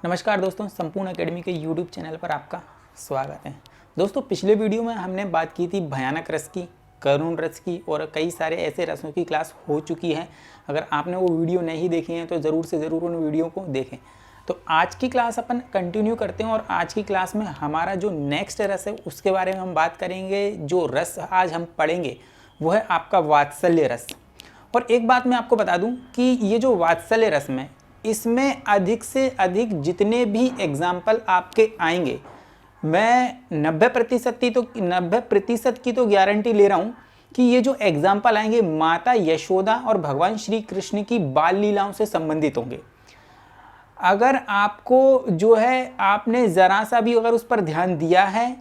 नमस्कार दोस्तों, संपूर्ण एकेडमी के यूट्यूब चैनल पर आपका स्वागत है। दोस्तों, पिछले वीडियो में हमने बात की थी भयानक रस की, करुण रस की और कई सारे ऐसे रसों की क्लास हो चुकी है। अगर आपने वो वीडियो नहीं देखी है तो ज़रूर से ज़रूर उन वीडियो को देखें। तो आज की क्लास अपन कंटिन्यू करते हैं और आज की क्लास में हमारा जो नेक्स्ट रस है उसके बारे में हम बात करेंगे। जो रस आज हम पढ़ेंगे वो है आपका वात्सल्य रस। और एक बात मैं आपको बता दूं कि ये जो वात्सल्य रस में इसमें अधिक से अधिक जितने भी एग्जाम्पल आपके आएंगे, मैं 90% की तो गारंटी ले रहा हूँ कि ये जो एग्जाम्पल आएंगे माता यशोदा और भगवान श्री कृष्ण की बाल लीलाओं से संबंधित होंगे। अगर आपको जो है आपने ज़रा सा भी अगर उस पर ध्यान दिया है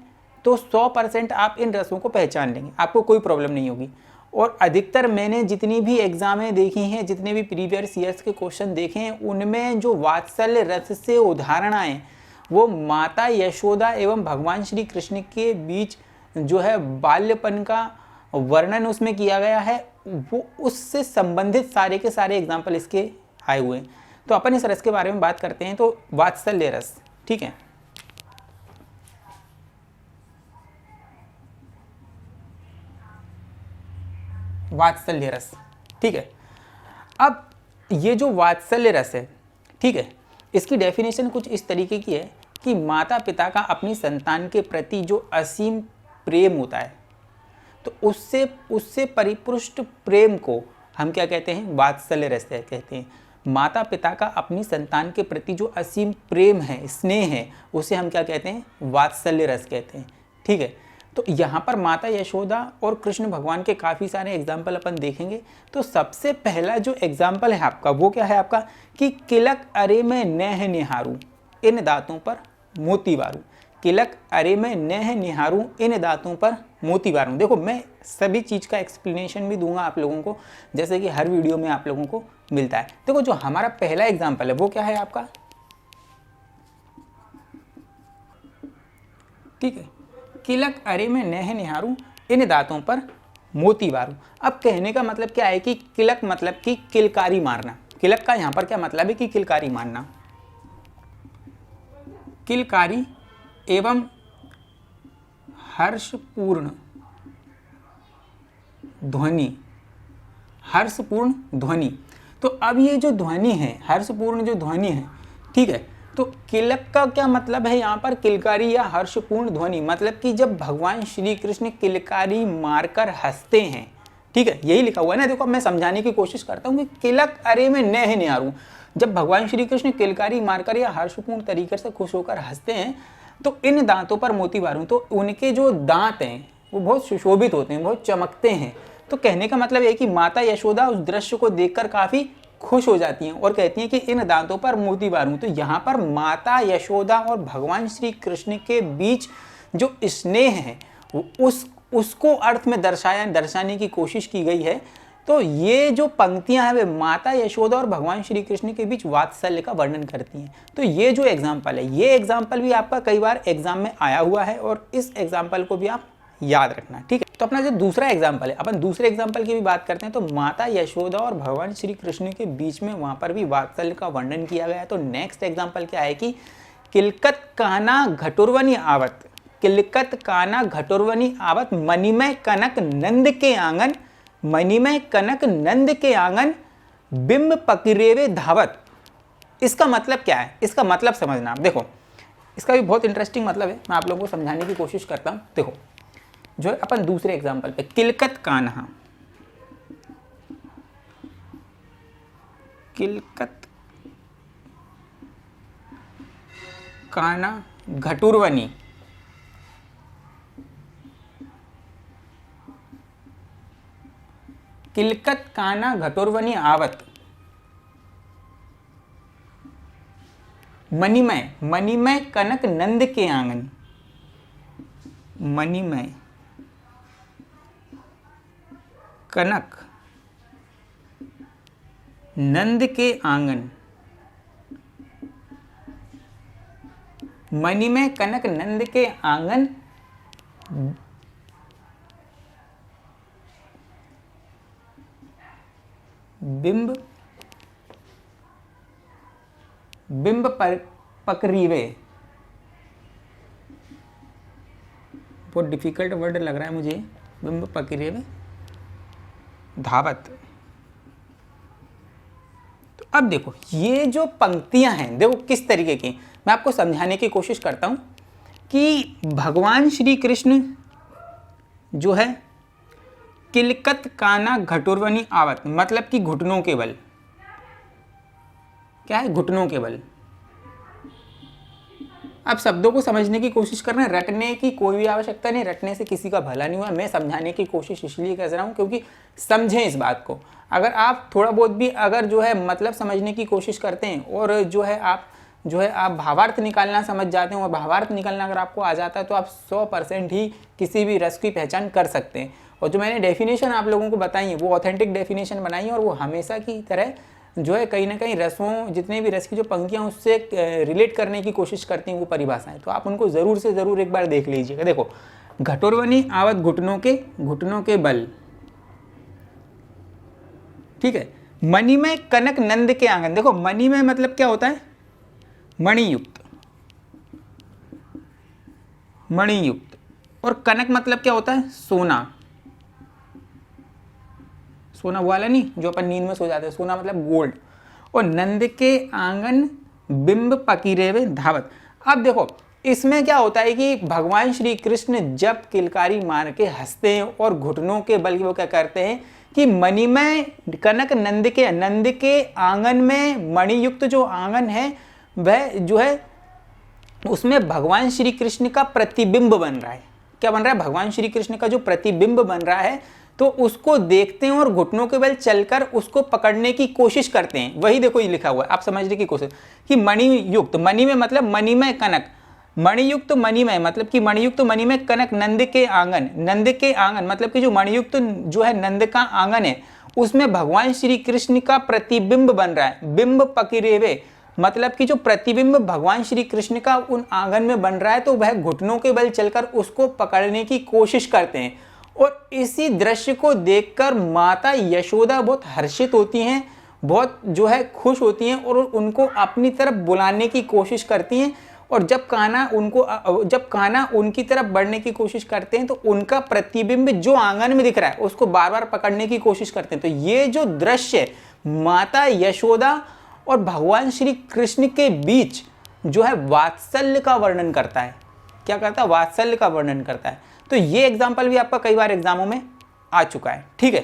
तो 100% आप इन रसों को पहचान लेंगे, आपको कोई प्रॉब्लम नहीं होगी। और अधिकतर मैंने जितनी भी एग्जामें देखी हैं, जितने भी प्रीवियस ईयर्स के क्वेश्चन देखे हैं, उनमें जो वात्सल्य रस से उदाहरण आए वो माता यशोदा एवं भगवान श्री कृष्ण के बीच जो है बाल्यपन का वर्णन उसमें किया गया है, वो उससे संबंधित सारे के सारे एग्जाम्पल इसके आए हुए हैं। तो अपन इस रस के बारे में बात करते हैं। तो वात्सल्य रस, ठीक है। वात्सल्य रस, ठीक है। अब ये जो वात्सल्य रस है, ठीक है, इसकी डेफिनेशन कुछ इस तरीके की है कि माता पिता का अपनी संतान के प्रति जो असीम प्रेम होता है, तो उससे परिपुष्ट प्रेम को हम क्या कहते हैं? वात्सल्य रस कहते हैं। माता पिता का अपनी संतान के प्रति जो असीम प्रेम है, स्नेह है, उसे हम क्या कहते हैं? वात्सल्य रस कहते हैं, ठीक है। तो यहाँ पर माता यशोदा और कृष्ण भगवान के काफ़ी सारे एग्जाम्पल अपन देखेंगे। तो सबसे पहला जो एग्जाम्पल है आपका वो क्या है आपका कि किलक अरे में नेह निहारूं इन दांतों पर मोती बारूं। किलक अरे में नेह निहारूं इन दांतों पर मोती बारूं। देखो, मैं सभी चीज़ का एक्सप्लेनेशन भी दूंगा आप लोगों को, जैसे कि हर वीडियो में आप लोगों को मिलता है। देखो, जो हमारा पहला एग्जाम्पल है वो क्या है आपका, ठीक है, किलक अरे में नेह निहारूं इन दांतों पर मोती बारूं। अब कहने का मतलब क्या है कि किलक मतलब कि किलकारी मारना। किलक का यहां पर क्या मतलब है कि किलकारी मारना। किलकारी एवं हर्षपूर्ण ध्वनि, हर्षपूर्ण ध्वनि। तो अब ये जो ध्वनि है, हर्षपूर्ण जो ध्वनि है, ठीक है, तो किलक का क्या मतलब है यहाँ पर? किलकारी या हर्षपूर्ण ध्वनि, मतलब कि जब भगवान श्री कृष्ण किलकारी मारकर हंसते हैं, ठीक है, यही लिखा हुआ है ना। देखो, मैं समझाने की कोशिश करता हूँ कि किलक अरे में नेह निहारूं, जब भगवान श्री कृष्ण किलकारी मारकर या हर्षपूर्ण तरीके से खुश होकर हंसते हैं तो इन दांतों पर मोती बारूं। तो उनके जो दांत हैं वो बहुत सुशोभित होते हैं, बहुत चमकते हैं। तो कहने का मतलब है कि माता यशोदा उस दृश्य को देखकर काफ़ी खुश हो जाती हैं और कहती हैं कि इन दांतों पर मोती बारूं। तो यहाँ पर माता यशोदा और भगवान श्री कृष्ण के बीच जो स्नेह है उसको अर्थ में दर्शाने की कोशिश की गई है। तो ये जो पंक्तियां हैं वे माता यशोदा और भगवान श्री कृष्ण के बीच वात्सल्य का वर्णन करती हैं। तो ये जो एग्जाम्पल है, ये एग्जाम्पल भी आपका कई बार एग्जाम में आया हुआ है और इस एग्जाम्पल को भी आप याद रखना, ठीक है। तो अपना जो दूसरा एग्जाम्पल है, अपन दूसरे एग्जाम्पल की भी बात करते हैं। तो माता यशोदा और भगवान श्री कृष्ण के बीच में वहां पर भी वात्सल्य का वर्णन किया गया है। तो नेक्स्ट एग्जाम्पल क्या है कि किलकत काना घटुरवनी आवत, किलकत काना घटुरवनी आवत, मणिमय कनक नंद के आंगन, मणिमय कनक नंद के आंगन, बिंब पकिरेवे धावत। इसका मतलब क्या है? इसका मतलब समझना आप। देखो, इसका भी बहुत इंटरेस्टिंग मतलब है, मैं आप लोगों को समझाने की कोशिश करता हूं। देखो, जो है अपन दूसरे एग्जाम्पल पे, किलकत कान्हा, किलकत काना घटुरवनी, किलकत काना घटुरवनी आवत, मणिमय, मणिमय कनक नंद के आंगन, मणिमय कनक नंद के आंगन, मणिमय कनक नंद के आंगन, बिंब बिंब पर पकरीवे, बहुत डिफिकल्ट वर्ड लग रहा है मुझे, बिंब पकरीवे धावत। तो अब देखो ये जो पंक्तियां हैं, देखो किस तरीके की, मैं आपको समझाने की कोशिश करता हूं कि भगवान श्री कृष्ण जो है किलकत काना घटुरवनी आवत, मतलब कि घुटनों के बल, क्या है, घुटनों के बल। आप शब्दों को समझने की कोशिश कर रहे हैं, रटने की कोई भी आवश्यकता नहीं, रटने से किसी का भला नहीं हुआ। मैं समझाने की कोशिश इसलिए कर रहा हूँ क्योंकि समझें इस बात को। अगर आप थोड़ा बहुत भी अगर जो है मतलब समझने की कोशिश करते हैं और जो है आप भावार्थ निकालना समझ जाते हैं, और भावार्थ निकालना अगर आपको आ जाता है तो आप 100% ही किसी भी रस की पहचान कर सकते हैं। और जो मैंने डेफिनेशन आप लोगों को बताई है वो ऑथेंटिक डेफिनेशन बनाई है, और वो हमेशा की तरह जो है कहीं ना कहीं रसों, जितने भी रस की जो पंक्तियाँ उससे रिलेट करने की कोशिश करती हैं वो परिभाषाएं, तो आप उनको ज़रूर से ज़रूर एक बार देख लीजिएगा। देखो घटोरवनी आवत घुटनों के बल, ठीक है। मणिमय कनक नंद के आंगन, देखो मणिमय मतलब क्या होता है, मणियुक्त, मणियुक्त। और कनक मतलब क्या होता है, सोना, सोना वो वाला नहीं जो अपन नींद में सो जाते हैं, सोना मतलब गोल्ड। और नंद के आंगन बिंब पकीरेवे धावत। अब देखो इसमें क्या होता है कि भगवान श्री कृष्ण जब किलकारी मार के हंसते हैं और घुटनों के बल वो क्या करते हैं कि मणिमय कनक नंद के आंगन में, मणियुक्त जो आंगन है वह जो है उसमें भगवान श्री कृष्ण का प्रतिबिंब बन रहा है। क्या बन रहा है, भगवान श्री कृष्ण का जो प्रतिबिंब बन रहा है, तो उसको देखते हैं और घुटनों के बल चलकर उसको पकड़ने की कोशिश करते हैं। वही देखो ये लिखा हुआ है, आप समझने की कोशिश कि मणियुक्त, मणि में मतलब मणिमय कनक, मणियुक्त मणिमय मतलब कि मणियुक्त मणिमय कनक नंद के आंगन मतलब कि जो मणियुक्त जो है नंद का आंगन है उसमें भगवान श्री कृष्ण का प्रतिबिंब बन रहा है। बिंब पकिरेवे मतलब कि जो प्रतिबिंब भगवान श्री कृष्ण का उन आंगन में बन रहा है, तो वह घुटनों के बल चलकर उसको पकड़ने की कोशिश करते हैं। और इसी दृश्य को देखकर माता यशोदा बहुत हर्षित होती हैं, बहुत जो है खुश होती हैं और उनको अपनी तरफ बुलाने की कोशिश करती हैं। और जब कान्हा उनकी तरफ बढ़ने की कोशिश करते हैं तो उनका प्रतिबिंब जो आंगन में दिख रहा है उसको बार बार पकड़ने की कोशिश करते हैं। तो ये जो दृश्य माता यशोदा और भगवान श्री कृष्ण के बीच जो है वात्सल्य का वर्णन करता है। क्या करता है, वात्सल्य का वर्णन करता है। तो ये एग्जाम्पल भी आपका कई बार एग्जामों में आ चुका है, ठीक है।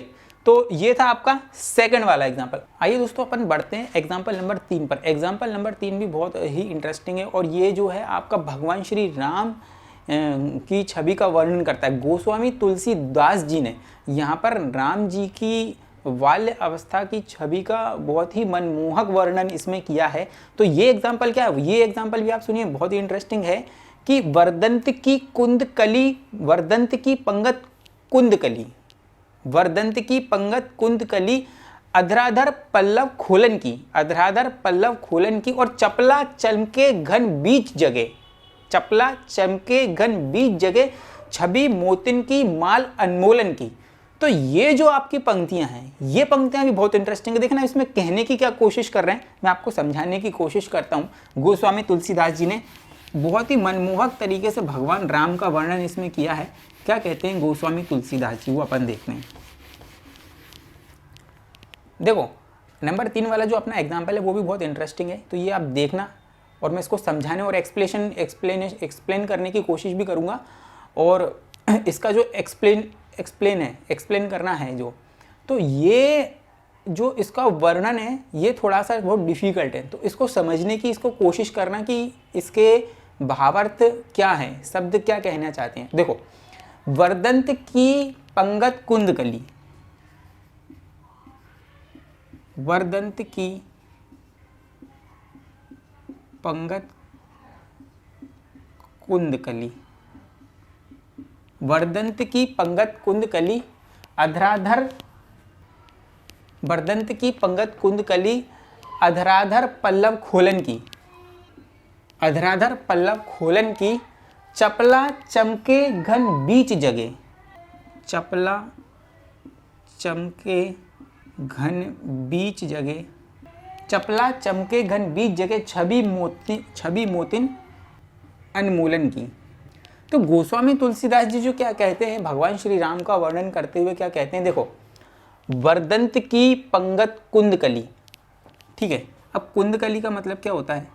तो ये था आपका सेकंड वाला एग्जाम्पल। आइए दोस्तों अपन बढ़ते हैं एग्जाम्पल नंबर 3 पर। एग्जाम्पल नंबर 3 भी बहुत ही इंटरेस्टिंग है और ये जो है आपका भगवान श्री राम की छवि का वर्णन करता है। गोस्वामी तुलसीदास जी ने यहाँ पर राम जी की बाल्य अवस्था की छवि का बहुत ही मनमोहक वर्णन इसमें किया है। तो ये एग्जाम्पल क्या है, ये एग्जाम्पल भी आप सुनिए, बहुत ही इंटरेस्टिंग है कि वर्दंत की पंगत कुंद कली अधराधर पल्लव खोलन की और चपला चमके घन बीच जगह छवि मोतिन की माल अनमोलन की। तो ये जो आपकी पंक्तियां हैं, ये पंक्तियां भी बहुत इंटरेस्टिंग है। देखना इसमें कहने की क्या कोशिश कर रहे हैं, मैं आपको समझाने की कोशिश करता हूं। गोस्वामी तुलसीदास जी ने बहुत ही मनमोहक तरीके से भगवान राम का वर्णन इसमें किया है। क्या कहते हैं गोस्वामी तुलसीदास जी, वो अपन देखते हैं। देखो नंबर 3 वाला जो अपना एग्जाम्पल है वो भी बहुत इंटरेस्टिंग है, तो ये आप देखना और मैं इसको समझाने और एक्सप्लेन करने की कोशिश भी करूँगा। और इसका जो एक्सप्लेन करना है जो, तो ये जो इसका वर्णन है ये थोड़ा सा बहुत डिफ़िकल्ट है, तो इसको समझने की इसको कोशिश करना कि इसके भावार्थ क्या है, शब्द क्या कहना चाहते हैं। देखो वर्दंत की पंगत कुंद कली, वर्दंत की पंगत कुंद कली, वर्दंत की पंगत कुंद कली अधराधर, वर्दंत की पंगत कुंद कली अधराधर पल्लव खोलन की, अधराधर पल्लव खोलन की चपला चमके घन बीच जगह, चपला चमके घन बीच जगह चपला चमके घन बीच जगह छवि मोतिन अनमोलन की। तो गोस्वामी तुलसीदास जी जो क्या कहते हैं भगवान श्री राम का वर्णन करते हुए क्या कहते हैं, देखो, वर्दंत की पंगत कुंदकली, ठीक है। अब कुंदकली का मतलब क्या होता है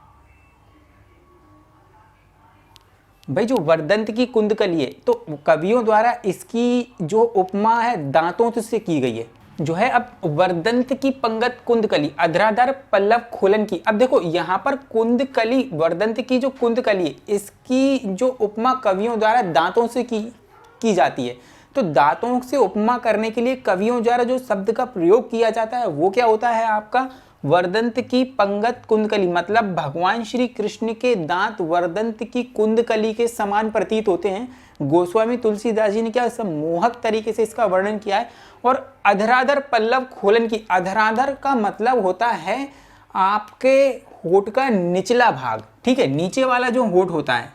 भाई, जो वर्दंत की कुंदकली है, तो कवियों द्वारा इसकी जो उपमा है दांतों से की गई है, जो है। अब वर्दंत की पंगत कुंदकली अधराधर पल्लव खोलन की। अब देखो यहाँ पर कुंदकली, वर्दंत की जो कुंदकली है, इसकी जो उपमा कवियों द्वारा दांतों से की जाती है। तो दांतों से उपमा करने के लिए कवियों द्वारा जो शब्द का प्रयोग किया जाता है वो क्या होता है आपका, वर्दंत की पंगत कुंदकली, मतलब भगवान श्री कृष्ण के दांत वर्दंत की कुंदकली के समान प्रतीत होते हैं। गोस्वामी तुलसीदास जी ने क्या सब मोहक तरीके से इसका वर्णन किया है। और अधराधर पल्लव खोलन की, अधराधर का मतलब होता है आपके होठ का निचला भाग, ठीक है, नीचे वाला जो होठ होता है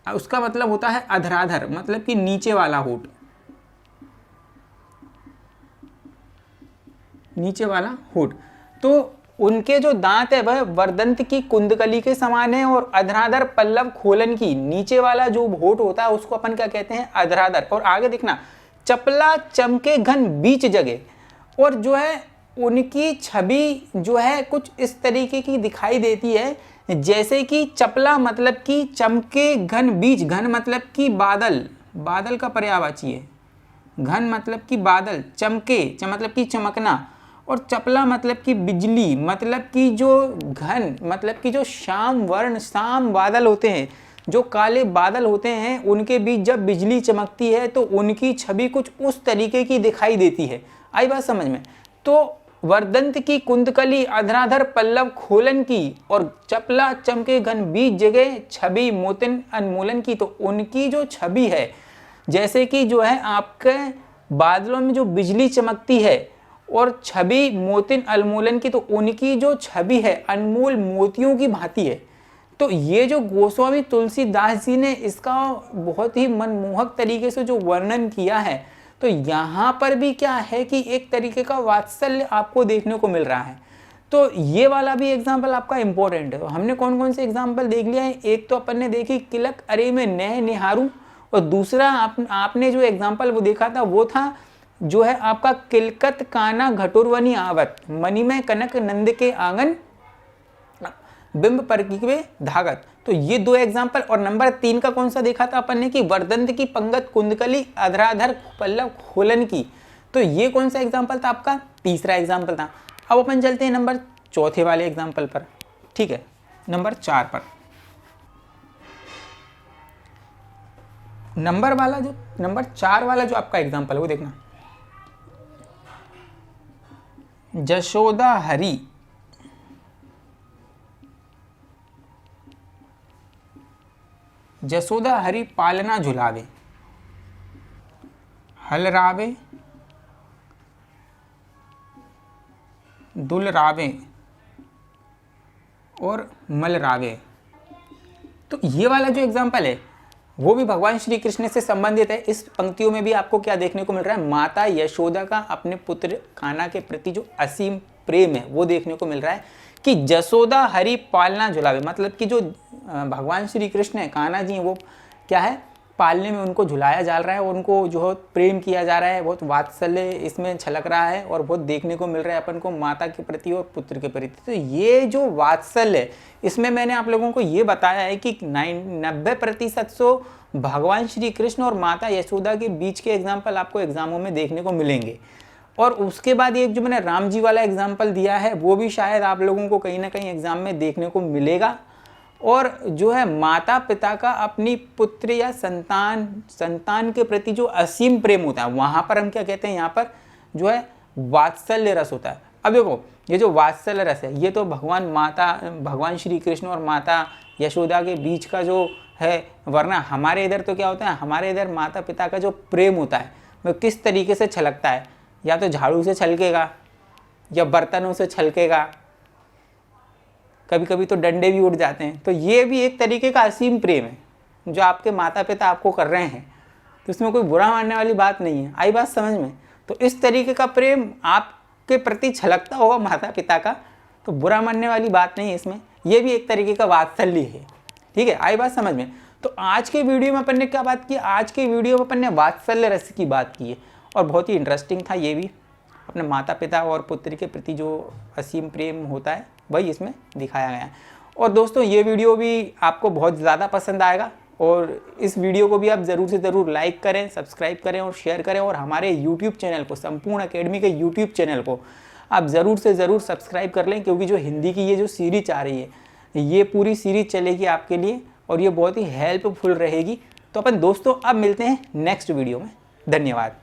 उसका मतलब होता है अधराधर, मतलब कि नीचे वाला होठ, नीचे वाला होठ। तो उनके जो दांत है वह वर्दंत की कुंदकली के समान है। और अधराधर पल्लव खोलन की, नीचे वाला जो होठ होता है उसको अपन क्या कहते हैं, अधराधर। और आगे देखना, चपला चमके घन बीच जगह, और जो है उनकी छवि जो है कुछ इस तरीके की दिखाई देती है, जैसे कि चपला मतलब कि चमके घन बीच, घन मतलब कि बादल, बादल का पर्यायवाची है, घन मतलब कि बादल, चमके मतलब कि चमकना, और चपला मतलब कि बिजली, मतलब कि जो घन मतलब कि जो श्याम वर्ण, श्याम बादल होते हैं, जो काले बादल होते हैं, उनके बीच जब बिजली चमकती है तो उनकी छवि कुछ उस तरीके की दिखाई देती है। आई बात समझ में। तो वर्दंत की कुंदकली अधराधर पल्लव खोलन की, और चपला चमके घन बीच जगह छवि मोतिन अनमोलन की। तो उनकी जो छवि है, जैसे कि जो है आपके बादलों में जो बिजली चमकती है, और छवि मोतिन अनमोलन की, तो उनकी जो छवि है अनमोल मोतियों की भांति है। तो ये जो गोस्वामी तुलसीदास जी ने इसका बहुत ही मनमोहक तरीके से जो वर्णन किया है, तो यहाँ पर भी क्या है कि एक तरीके का वात्सल्य आपको देखने को मिल रहा है। तो ये वाला भी एग्जाम्पल आपका इंपॉर्टेंट है। तो हमने कौन कौन से एग्जाम्पल देख लिया है, एक तो अपन ने देखी किलक अरे में नए निहारू, और दूसरा आपने जो एग्जाम्पल वो देखा था वो था जो है आपका किलकत काना घटुरवनी आवत, मणिमय कनक नंद के आंगन बिंब परकीवे धागत। तो ये दो एग्जाम्पल। और नंबर 3 का कौन सा देखा था अपन ने कि वर्दंत की पंगत कुंदकली अधराधर पल्लव खोलन की। तो ये कौन सा एग्जाम्पल था आपका, तीसरा एग्जाम्पल था। अब अपन चलते हैं नंबर 4 वाले एग्जाम्पल पर, ठीक है, नंबर 4 पर। नंबर 4 वाला जो आपका एग्जाम्पल है वो देखना, जशोदा हरि पालना झुलावे, हलरावे दुलरावे और मलरावे। तो ये वाला जो एग्जाम्पल है वो भी भगवान श्री कृष्ण से संबंधित है। इस पंक्तियों में भी आपको क्या देखने को मिल रहा है, माता यशोदा का अपने पुत्र कान्हा के प्रति जो असीम प्रेम है वो देखने को मिल रहा है कि जसोदा हरि पालना झुलावे, मतलब कि जो भगवान श्री कृष्ण है, कान्हा जी वो क्या है, पालने में उनको झुलाया जा रहा है, और उनको जो है प्रेम किया जा रहा है, बहुत वात्सल्य इसमें छलक रहा है, और बहुत देखने को मिल रहा है अपन को माता के प्रति और पुत्र के प्रति। तो ये जो वात्सल्य है, इसमें मैंने आप लोगों को ये बताया है कि 90% भगवान श्री कृष्ण और माता यशोदा के बीच के एग्जाम्पल आपको एग्जामों में देखने को मिलेंगे। और उसके बाद एक जो मैंने राम जी वाला एग्जाम्पल दिया है वो भी शायद आप लोगों को कहीं ना कहीं एग्जाम में देखने को मिलेगा। और जो है माता पिता का अपनी पुत्र या संतान के प्रति जो असीम प्रेम होता है, वहाँ पर हम क्या कहते हैं, यहाँ पर जो है वात्सल्य रस होता है। अब देखो ये जो वात्सल्य रस है ये तो भगवान श्री कृष्ण और माता यशोदा के बीच का जो है, वरना हमारे इधर तो क्या होता है, हमारे इधर माता पिता का जो प्रेम होता है वो किस तरीके से छलकता है, या तो झाड़ू से छलकेगा या बर्तनों से छलकेगा, कभी कभी तो डंडे भी उड़ जाते हैं। तो ये भी एक तरीके का असीम प्रेम है जो आपके माता पिता आपको कर रहे हैं, तो इसमें कोई बुरा मानने वाली बात नहीं है। आई बात समझ में। तो इस तरीके का प्रेम आपके प्रति छलकता होगा माता पिता का, तो बुरा मानने वाली बात नहीं है इसमें, ये भी एक तरीके का वात्सल्य है। ठीक है, आई बात समझ में। तो आज के वीडियो में अपन ने क्या बात की, आज के वीडियो में अपन ने वात्सल्य रस की बात की है और बहुत ही इंटरेस्टिंग था ये भी। अपने माता पिता और पुत्र के प्रति जो असीम प्रेम होता है वही इसमें दिखाया गया है। और दोस्तों ये वीडियो भी आपको बहुत ज़्यादा पसंद आएगा और इस वीडियो को भी आप ज़रूर से ज़रूर लाइक करें, सब्सक्राइब करें और शेयर करें। और हमारे यूट्यूब चैनल को, संपूर्ण अकेडमी के यूट्यूब चैनल को आप ज़रूर से ज़रूर सब्सक्राइब कर लें, क्योंकि जो हिंदी की ये जो सीरीज आ रही है ये पूरी सीरीज चलेगी आपके लिए और ये बहुत ही हेल्पफुल रहेगी। तो अपन दोस्तों अब मिलते हैं नेक्स्ट वीडियो में। धन्यवाद।